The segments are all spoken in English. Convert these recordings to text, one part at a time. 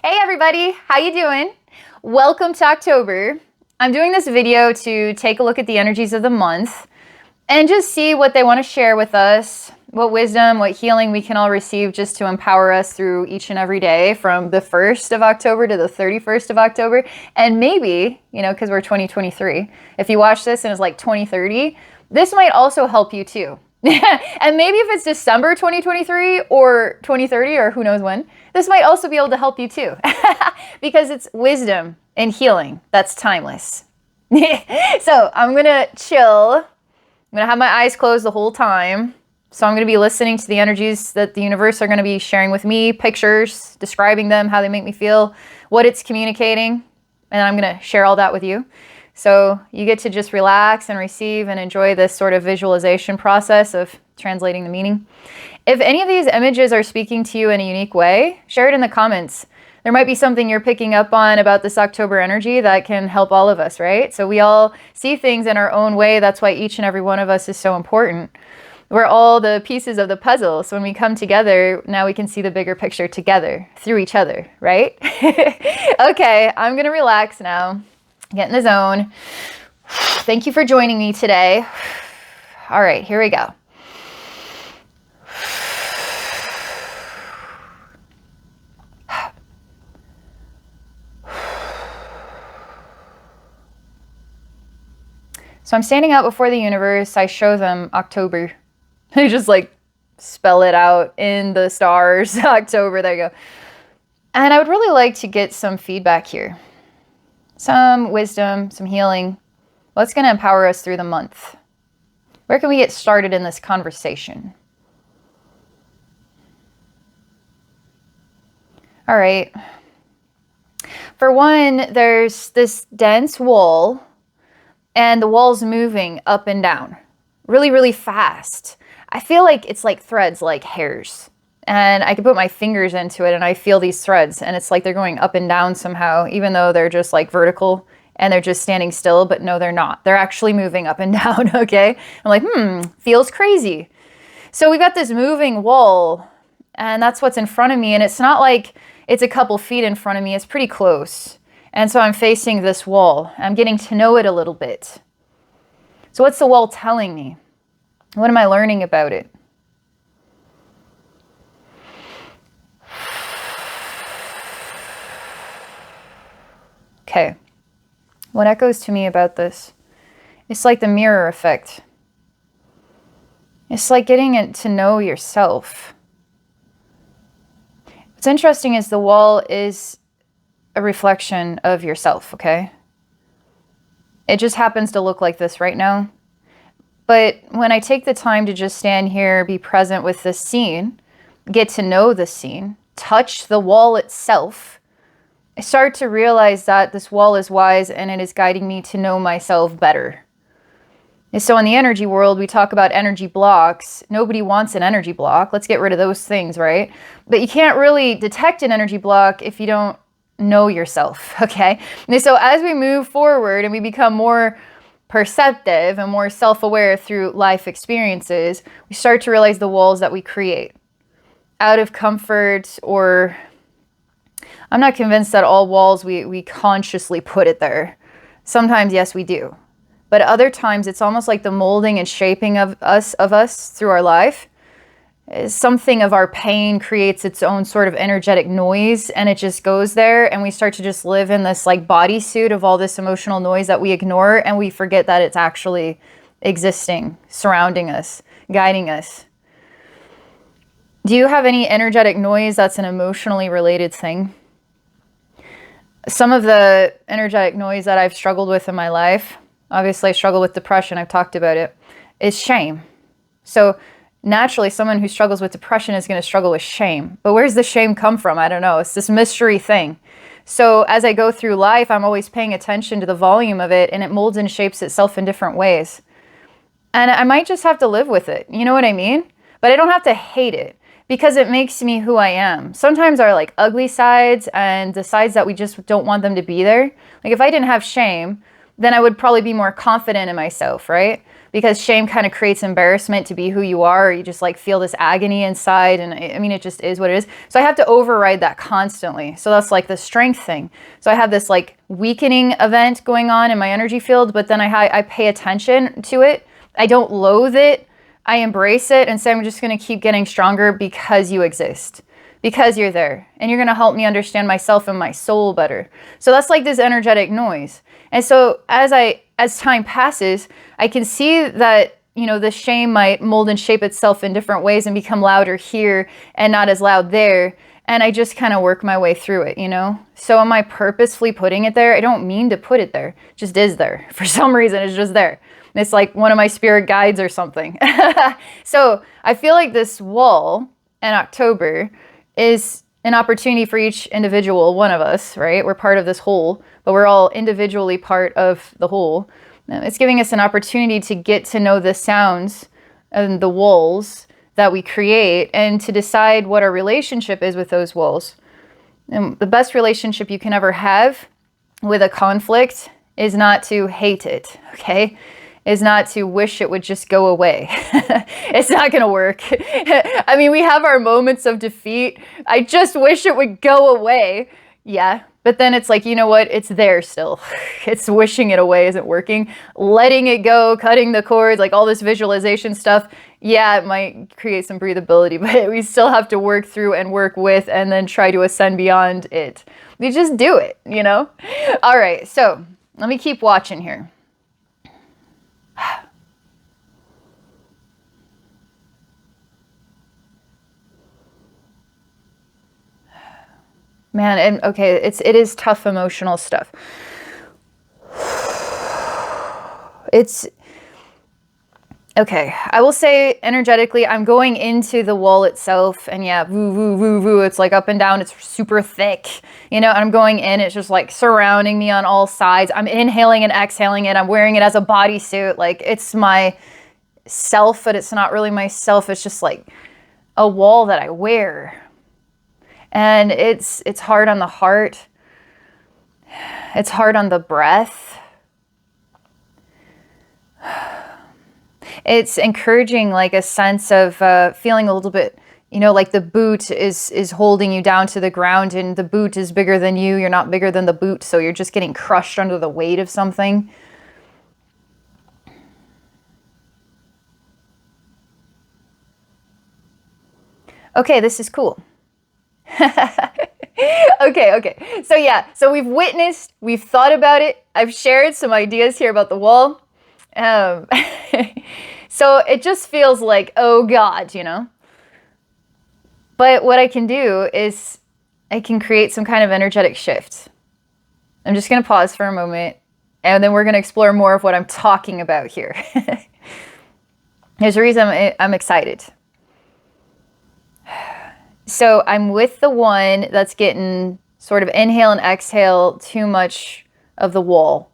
Hey everybody, how you doing? Welcome to October. I'm doing this video to take a look at the energies of the month and just see what they want to share with us, what wisdom, what healing we can all receive just to empower us through each and every day from the 1st of October to the 31st of October. And maybe, because we're 2023, if you watch this and it's like 2030, this might also help you too. And maybe if it's December 2023 or 2030 or who knows when, this might also be able to help you too. Because it's wisdom and healing that's timeless. So I'm going to chill. I'm going to have my eyes closed the whole time. So I'm going to be listening to the energies that the universe are going to be sharing with me, pictures, describing them, how they make me feel, what it's communicating. And I'm going to share all that with you. So you get to just relax and receive and enjoy this sort of visualization process of translating the meaning. If any of these images are speaking to you in a unique way, share it in the comments. There might be something you're picking up on about this October energy that can help all of us, right? So we all see things in our own way. That's why each and every one of us is so important. We're all the pieces of the puzzle. So when we come together, now we can see the bigger picture together through each other, right? Okay, I'm going to relax now. Get in the zone. Thank you for joining me today. All right, here we go. So I'm standing out before the universe. I show them October. I just spell it out in the stars. October, there you go. And I would really like to get some feedback here. Some wisdom, some healing. What's going to empower us through the month? Where can we get started in this conversation? All right. For one, there's this dense wall, and the wall's moving up and down really, really fast. I feel like it's like threads, like hairs. And I can put my fingers into it and I feel these threads and it's like they're going up and down somehow, even though they're just like vertical and they're just standing still, but no, they're not. They're actually moving up and down, okay? I'm like, feels crazy. So we've got this moving wall and that's what's in front of me. And it's not like it's a couple feet in front of me. It's pretty close. And so I'm facing this wall. I'm getting to know it a little bit. So what's the wall telling me? What am I learning about it? Okay, what echoes to me about this? It's like the mirror effect. It's like getting to know yourself. What's interesting is the wall is a reflection of yourself, okay? It just happens to look like this right now. But when I take the time to just stand here, be present with this scene, get to know the scene, touch the wall itself, I start to realize that this wall is wise and it is guiding me to know myself better. And so in the energy world, we talk about energy blocks. Nobody wants an energy block. Let's get rid of those things, right? But you can't really detect an energy block if you don't know yourself, okay? And so as we move forward and we become more perceptive and more self-aware through life experiences, we start to realize the walls that we create out of comfort, or I'm not convinced that all walls we consciously put it there. Sometimes, yes, we do. But other times it's almost like the molding and shaping of us through our life. Something of our pain creates its own sort of energetic noise and it just goes there and we start to just live in this like bodysuit of all this emotional noise that we ignore and we forget that it's actually existing, surrounding us, guiding us. Do you have any energetic noise that's an emotionally related thing? Some of the energetic noise that I've struggled with in my life, obviously I struggle with depression, I've talked about it, is shame. So naturally, someone who struggles with depression is going to struggle with shame. But where's the shame come from? I don't know. It's this mystery thing. So as I go through life, I'm always paying attention to the volume of it, and it molds and shapes itself in different ways. And I might just have to live with it. You know what I mean? But I don't have to hate it, because it makes me who I am. Sometimes our like ugly sides and the sides that we just don't want them to be there. Like if I didn't have shame, then I would probably be more confident in myself, right? because shame kind of creates embarrassment to be who you are. Or you just like feel this agony inside. And I mean, it just is what it is. So I have to override that constantly. So that's like the strength thing. So I have this like weakening event going on in my energy field, but then I pay attention to it. I don't loathe it. I embrace it and say, I'm just going to keep getting stronger because you exist, because you're there, and you're going to help me understand myself and my soul better. So that's like this energetic noise. And so as time passes, I can see that, you know, the shame might mold and shape itself in different ways and become louder here and not as loud there. And I just kind of work my way through it, you know? So am I purposefully putting it there? I don't mean to put it there. It just is there. For some reason, it's just there. It's like one of my spirit guides or something. So I feel like this wall in October is an opportunity for each individual one of us, right? We're part of this whole, but we're all individually part of the whole. It's giving us an opportunity to get to know the sounds and the walls that we create and to decide what our relationship is with those walls. And the best relationship you can ever have with a conflict is not to hate it, okay? Is not to wish it would just go away. It's not going to work. I mean, we have our moments of defeat. I just wish it would go away. Yeah. But then it's like, you know what? It's there still. It's wishing it away isn't working. Letting it go, cutting the cords, like all this visualization stuff. Yeah, it might create some breathability, but we still have to work through and work with and then try to ascend beyond it. We just do it, you know? All right. So let me keep watching here. Man, and okay, it is tough emotional stuff. It's okay. I will say energetically, I'm going into the wall itself, and yeah, woo, woo, woo, woo. It's like up and down. It's super thick, you know. And I'm going in. It's just like surrounding me on all sides. I'm inhaling and exhaling it. I'm wearing it as a bodysuit. Like it's my self, but it's not really myself. It's just like a wall that I wear. And it's hard on the heart. It's hard on the breath. It's encouraging like a sense of feeling a little bit, you know, like the boot is holding you down to the ground and the boot is bigger than you. You're not bigger than the boot, so you're just getting crushed under the weight of something. Okay, this is cool. Okay. So yeah, so we've witnessed, we've thought about it. I've shared some ideas here about the wall. So it just feels like, oh God, you know. But what I can do is I can create some kind of energetic shift. I'm just going to pause for a moment and then we're going to explore more of what I'm talking about here. There's a reason I'm excited. So I'm with the one that's getting sort of inhale and exhale too much of the wall.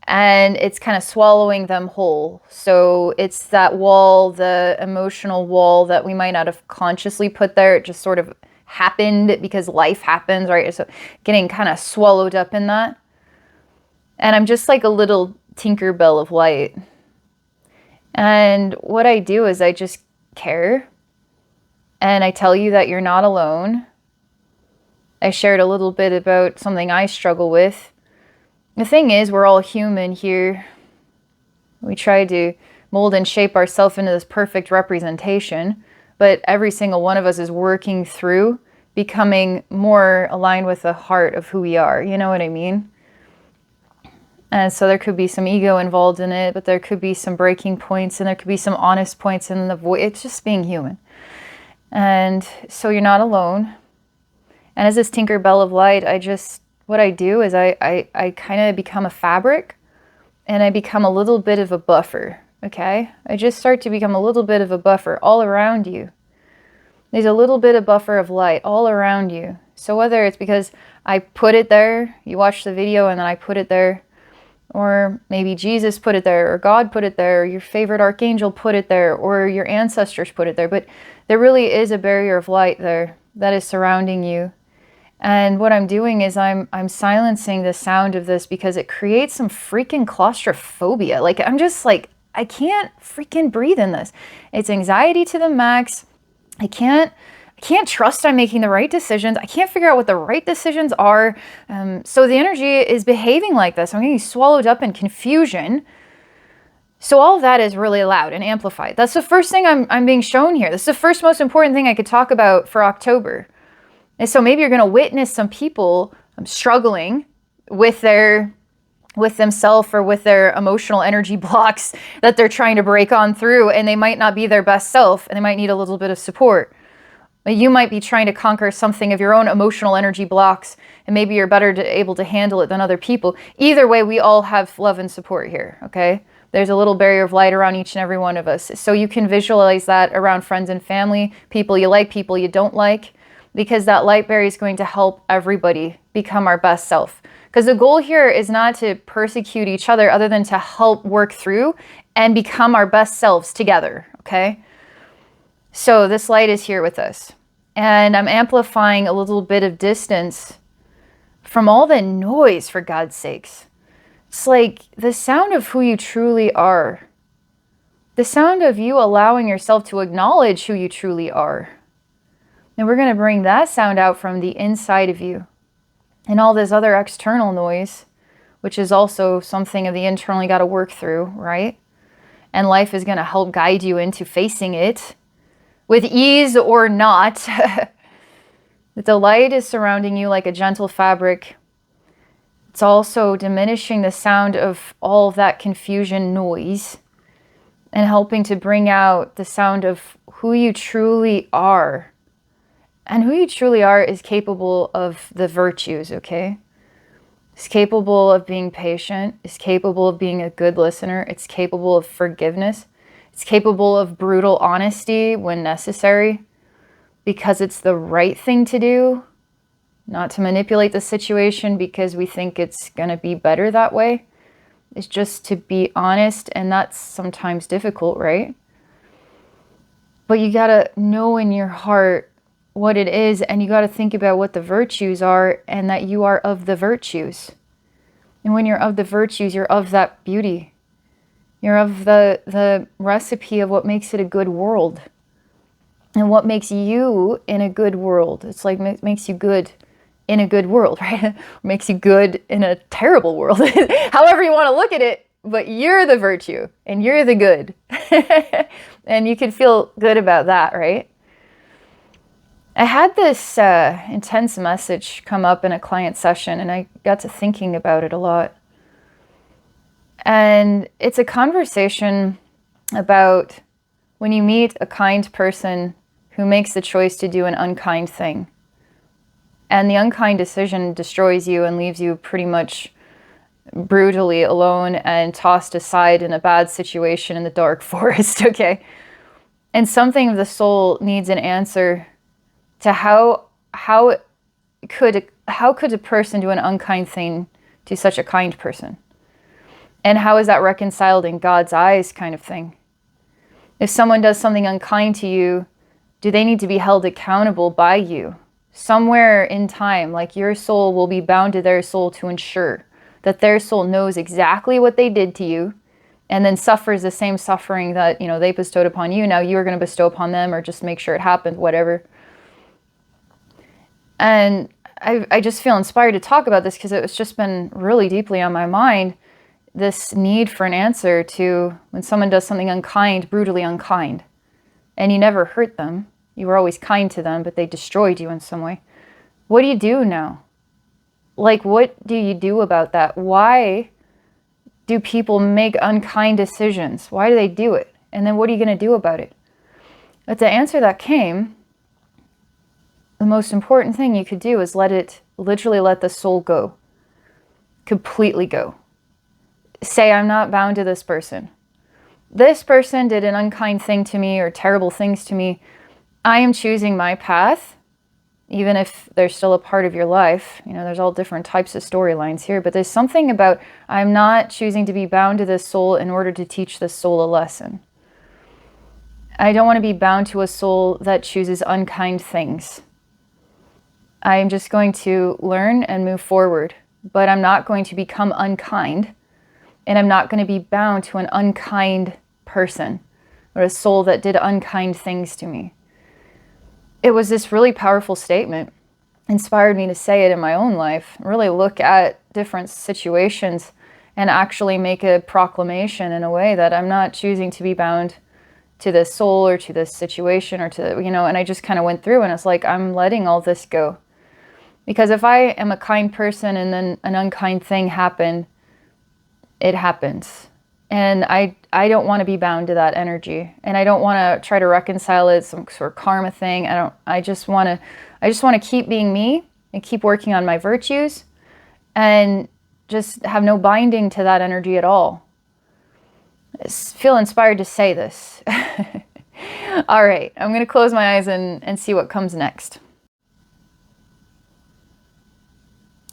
And it's kind of swallowing them whole. So it's that wall, the emotional wall that we might not have consciously put there. It just sort of happened because life happens, right? So getting kind of swallowed up in that. And I'm just like a little Tinkerbell of light. And what I do is I just care. And I tell you that you're not alone. I shared a little bit about something I struggle with. The thing is, we're all human here. We try to mold and shape ourselves into this perfect representation, but every single one of us is working through becoming more aligned with the heart of who we are. You know what I mean? And so there could be some ego involved in it, but there could be some breaking points and there could be some honest points in the voice. It's just being human. And so you're not alone. And as this Tinkerbell of light, what I do is I kind of become a fabric and I become a little bit of a buffer, okay? I just start to become a little bit of a buffer all around you. There's a little bit of buffer of light all around you. So whether it's because I put it there, you watch the video and then I put it there, or maybe Jesus put it there, or God put it there, or your favorite archangel put it there, or your ancestors put it there. But there really is a barrier of light there that is surrounding you. And what I'm doing is I'm silencing the sound of this because it creates some freaking claustrophobia. Like, I'm just like, I can't freaking breathe in this. It's anxiety to the max. I can't trust I'm making the right decisions. I can't figure out what the right decisions are. So the energy is behaving like this. I'm getting swallowed up in confusion. So all of that is really loud and amplified. That's the first thing I'm being shown here. This is the first most important thing I could talk about for October. And so maybe you're going to witness some people struggling with themselves or with their emotional energy blocks that they're trying to break on through, and they might not be their best self, and they might need a little bit of support. You might be trying to conquer something of your own emotional energy blocks, and maybe you're better able to handle it than other people. Either way, we all have love and support here, okay? There's a little barrier of light around each and every one of us. So you can visualize that around friends and family, people you like, people you don't like, because that light barrier is going to help everybody become our best self. Because the goal here is not to persecute each other other than to help work through and become our best selves together, okay? So this light is here with us. And I'm amplifying a little bit of distance from all the noise, for God's sakes. It's like the sound of who you truly are. The sound of you allowing yourself to acknowledge who you truly are. And we're going to bring that sound out from the inside of you. And all this other external noise, which is also something of the internal you got to work through, right? And life is going to help guide you into facing it with ease or not. The light is surrounding you like a gentle fabric. It's also diminishing the sound of all of that confusion noise and helping to bring out the sound of who you truly are. And who you truly are is capable of the virtues, okay? It's capable of being patient. It's capable of being a good listener. It's capable of forgiveness. It's capable of brutal honesty when necessary, because it's the right thing to do, not to manipulate the situation because we think it's going to be better that way. It's just to be honest, and that's sometimes difficult, right? But you got to know in your heart what it is, and you got to think about what the virtues are, and that you are of the virtues. And when you're of the virtues, you're of that beauty. You're of the recipe of what makes it a good world. And what makes you in a good world. It's like makes you good in a good world, right? Makes you good in a terrible world. However you want to look at it, but you're the virtue and you're the good. And you can feel good about that, right? I had this intense message come up in a client session, and I got to thinking about it a lot. And it's a conversation about when you meet a kind person who makes the choice to do an unkind thing. And the unkind decision destroys you and leaves you pretty much brutally alone and tossed aside in a bad situation in the dark forest, okay? And something of the soul needs an answer to how could a person do an unkind thing to such a kind person? And how is that reconciled in God's eyes, kind of thing? If someone does something unkind to you, do they need to be held accountable by you? Somewhere in time, like your soul will be bound to their soul to ensure that their soul knows exactly what they did to you and then suffers the same suffering that, they bestowed upon you. Now you're going to bestow upon them, or just make sure it happened, whatever. And I just feel inspired to talk about this because it's just been really deeply on my mind. This need for an answer to when someone does something unkind, brutally unkind, and you never hurt them. You were always kind to them, but they destroyed you in some way. What do you do now? Like, what do you do about that? Why do people make unkind decisions? Why do they do it? And then what are you going to do about it? But the answer that came, the most important thing you could do is literally let the soul go. Completely go. Say, I'm not bound to this person. This person did an unkind thing to me or terrible things to me. I am choosing my path, even if they're still a part of your life. There's all different types of storylines here, but there's something about I'm not choosing to be bound to this soul in order to teach this soul a lesson. I don't want to be bound to a soul that chooses unkind things. I am just going to learn and move forward, but I'm not going to become unkind. And I'm not going to be bound to an unkind person or a soul that did unkind things to me. It was this really powerful statement. Inspired me to say it in my own life, really look at different situations and actually make a proclamation in a way that I'm not choosing to be bound to this soul or to this situation or to, and I just kind of went through and it's like, I'm letting all this go. Because if I am a kind person and then an unkind thing happened, it happens. And I don't want to be bound to that energy. And I don't want to try to reconcile it, some sort of karma thing. I just want to keep being me and keep working on my virtues and just have no binding to that energy at all. I feel inspired to say this. All right, I'm going to close my eyes and see what comes next.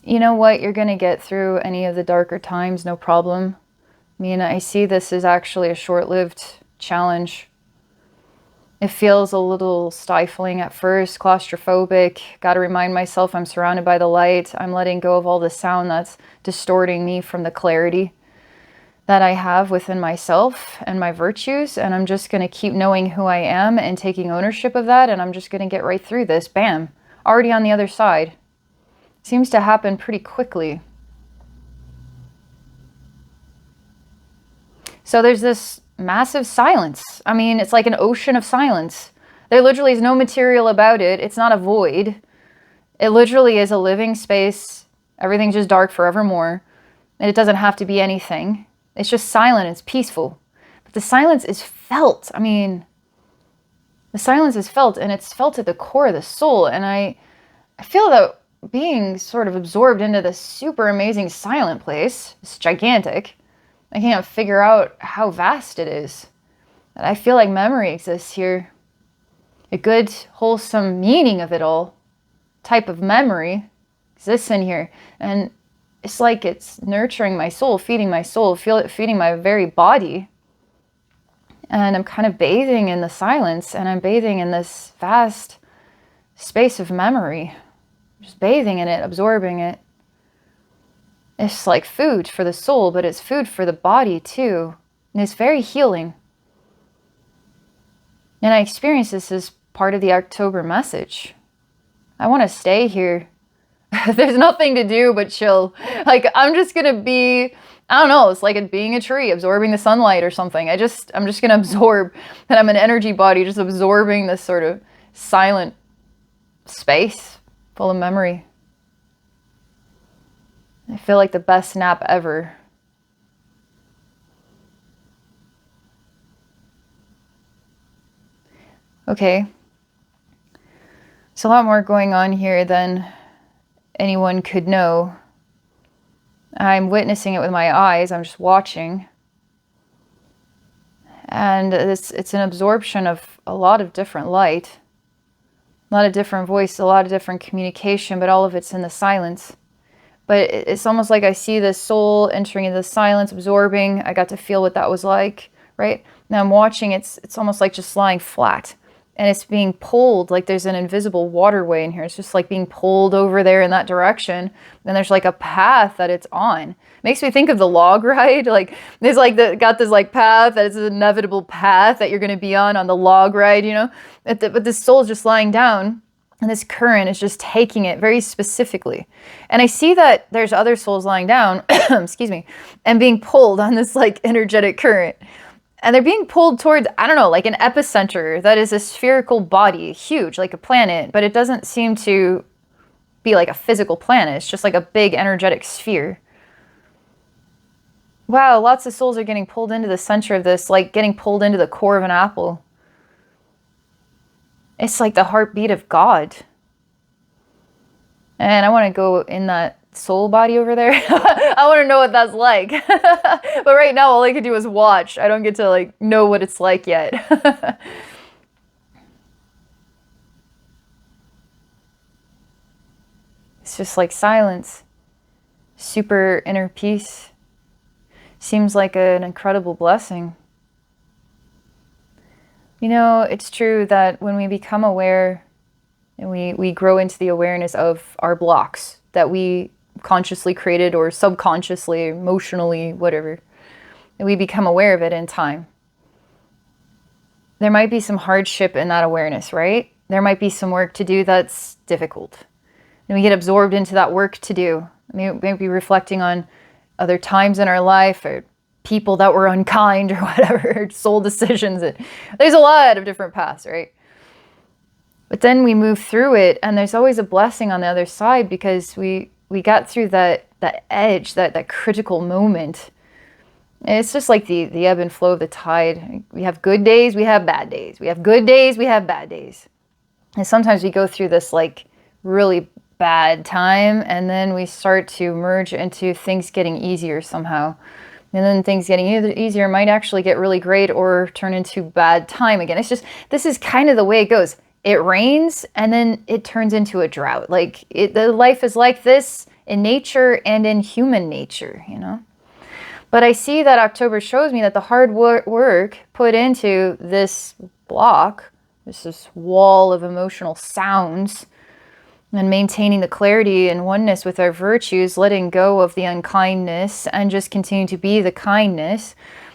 You know what? You're going to get through any of the darker times, no problem. I mean, I see this as actually a short-lived challenge. It feels a little stifling at first, claustrophobic. Got to remind myself I'm surrounded by the light. I'm letting go of all the sound that's distorting me from the clarity that I have within myself and my virtues. And I'm just going to keep knowing who I am and taking ownership of that. And I'm just going to get right through this. Bam. Already on the other side. Seems to happen pretty quickly. So there's this massive silence. I mean, it's like an ocean of silence. There literally is no material about it. It's not a void. It literally is a living space. Everything's just dark forevermore. And it doesn't have to be anything. It's just silent. It's peaceful. But the silence is felt. I mean, the silence is felt, and it's felt at the core of the soul. And I feel that being sort of absorbed into this super amazing silent place, it's gigantic. I can't figure out how vast it is. And I feel like memory exists here. A good, wholesome meaning of it all, type of memory exists in here. And it's like it's nurturing my soul, feeding my very body. And I'm kind of bathing in the silence, and I'm bathing in this vast space of memory. Just bathing in it, absorbing it. It's like food for the soul, but it's food for the body too. And it's very healing. And I experience this as part of the October message. I want to stay here. There's nothing to do but chill. Like, I'm just going to be, I don't know, it's like being a tree, absorbing the sunlight or something. I'm just going to absorb, and I'm an energy body just absorbing this sort of silent space full of memory. I feel like the best nap ever. Okay. There's a lot more going on here than anyone could know. I'm witnessing it with my eyes. I'm just watching. And it's an absorption of a lot of different light, a lot of different voice, a lot of different communication, but all of it's in the silence. But it's almost like I see this soul entering into the silence, absorbing. I got to feel what that was like, right? Now I'm watching, it's almost like just lying flat. And it's being pulled, like there's an invisible waterway in here. It's just like being pulled over there in that direction. And there's like a path that it's on. Makes me think of the log ride. Like there's like got this like path that is an inevitable path that you're going to be on the log ride, you know? But this soul is just lying down. And this current is just taking it very specifically. And I see that there's other souls lying down, excuse me, and being pulled on this like energetic current. And they're being pulled towards, I don't know, like an epicenter that is a spherical body, huge, like a planet, but it doesn't seem to be like a physical planet. It's just like a big energetic sphere. Wow, lots of souls are getting pulled into the center of this, like getting pulled into the core of an apple. It's like the heartbeat of God. And I want to go in that soul body over there. I want to know what that's like. But right now, all I can do is watch. I don't get to like know what it's like yet. It's just like silence. Super inner peace. Seems like an incredible blessing. You know, it's true that when we become aware and we grow into the awareness of our blocks that we consciously created or subconsciously, emotionally, whatever, and we become aware of it in time. there might be some hardship in that awareness, right? There might be some work to do that's difficult. And we get absorbed into that work to do. Maybe reflecting on other times in our life or people that were unkind or whatever, soul decisions. There's a lot of different paths, right? But then we move through it, and there's always a blessing on the other side because we got through that edge, that critical moment. And it's just like the ebb and flow of the tide. We have good days, we have bad days. We have good days, we have bad days. And sometimes we go through this like really bad time, and then we start to merge into things getting easier somehow. And then things getting easier might actually get really great or turn into bad time again. It's just, this is kind of the way it goes. It rains and then it turns into a drought. Like the life is like this in nature and in human nature, you know? But I see that October shows me that the hard work put into this block, this wall of emotional sounds, and maintaining the clarity and oneness with our virtues, letting go of the unkindness and just continue to be the kindness,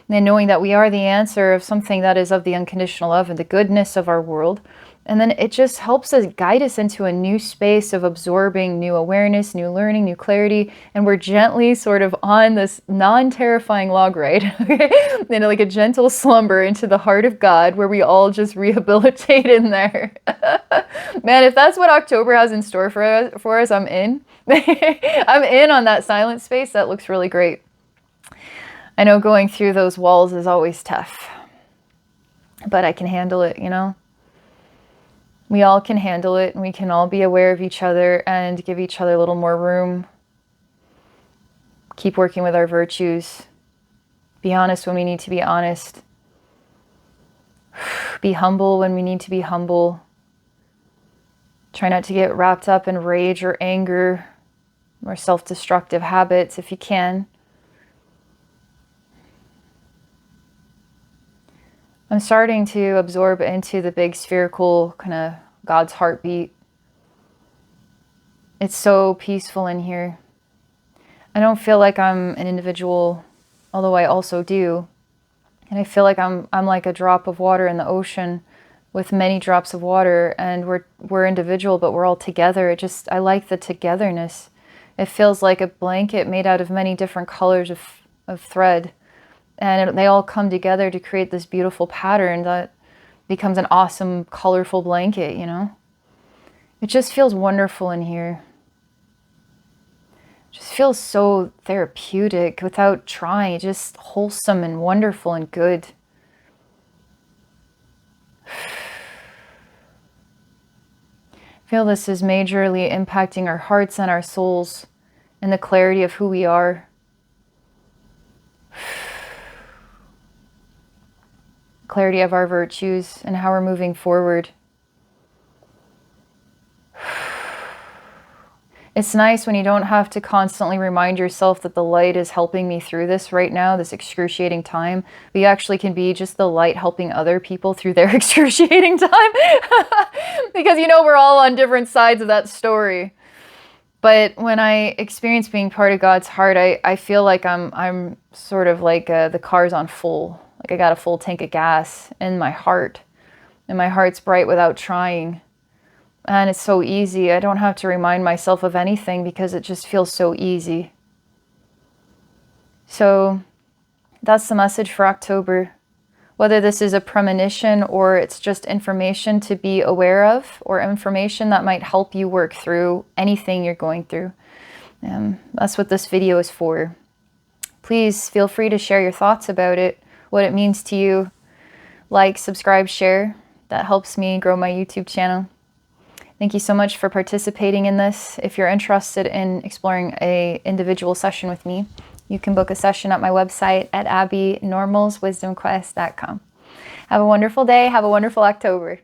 and knowing that we are the answer of something that is of the unconditional love and the goodness of our world. And then it just helps us guide us into a new space of absorbing new awareness, new learning, new clarity. And we're gently sort of on this non-terrifying log ride, in like a gentle slumber into the heart of God, where we all just rehabilitate in there. Man, if that's what October has in store for us, I'm in. I'm in on that silent space. That looks really great. I know going through those walls is always tough, but I can handle it, you know? We all can handle it, and we can all be aware of each other and give each other a little more room. Keep working with our virtues. Be honest when we need to be honest. Be humble when we need to be humble. Try not to get wrapped up in rage or anger or self-destructive habits if you can. I'm starting to absorb into the big spherical kind of God's heartbeat. It's so peaceful in here. I don't feel like I'm an individual, although I also do. And I feel like I'm like a drop of water in the ocean with many drops of water, and we're individual, but we're all together. I like the togetherness. It feels like a blanket made out of many different colors of thread. And they all come together to create this beautiful pattern that becomes an awesome, colorful blanket, you know? It just feels wonderful in here. It just feels so therapeutic without trying. Just wholesome and wonderful and good. I feel this is majorly impacting our hearts and our souls and the clarity of who we are. Clarity of our virtues and how we're moving forward. It's nice when you don't have to constantly remind yourself that the light is helping me through this right now, this excruciating time. But you actually can be just the light helping other people through their excruciating time. Because, you know, we're all on different sides of that story. But when I experience being part of God's heart, I feel like I'm sort of like the car's on full. Like I got a full tank of gas in my heart. And my heart's bright without trying. And it's so easy. I don't have to remind myself of anything because it just feels so easy. So that's the message for October. Whether this is a premonition or it's just information to be aware of, or information that might help you work through anything you're going through. That's what this video is for. Please feel free to share your thoughts about it, what it means to you. Like, subscribe, share. That helps me grow my YouTube channel. Thank you so much for participating in this. If you're interested in exploring an individual session with me, you can book a session at my website at abbeynormalswisdomquest.com. Have a wonderful day. Have a wonderful October.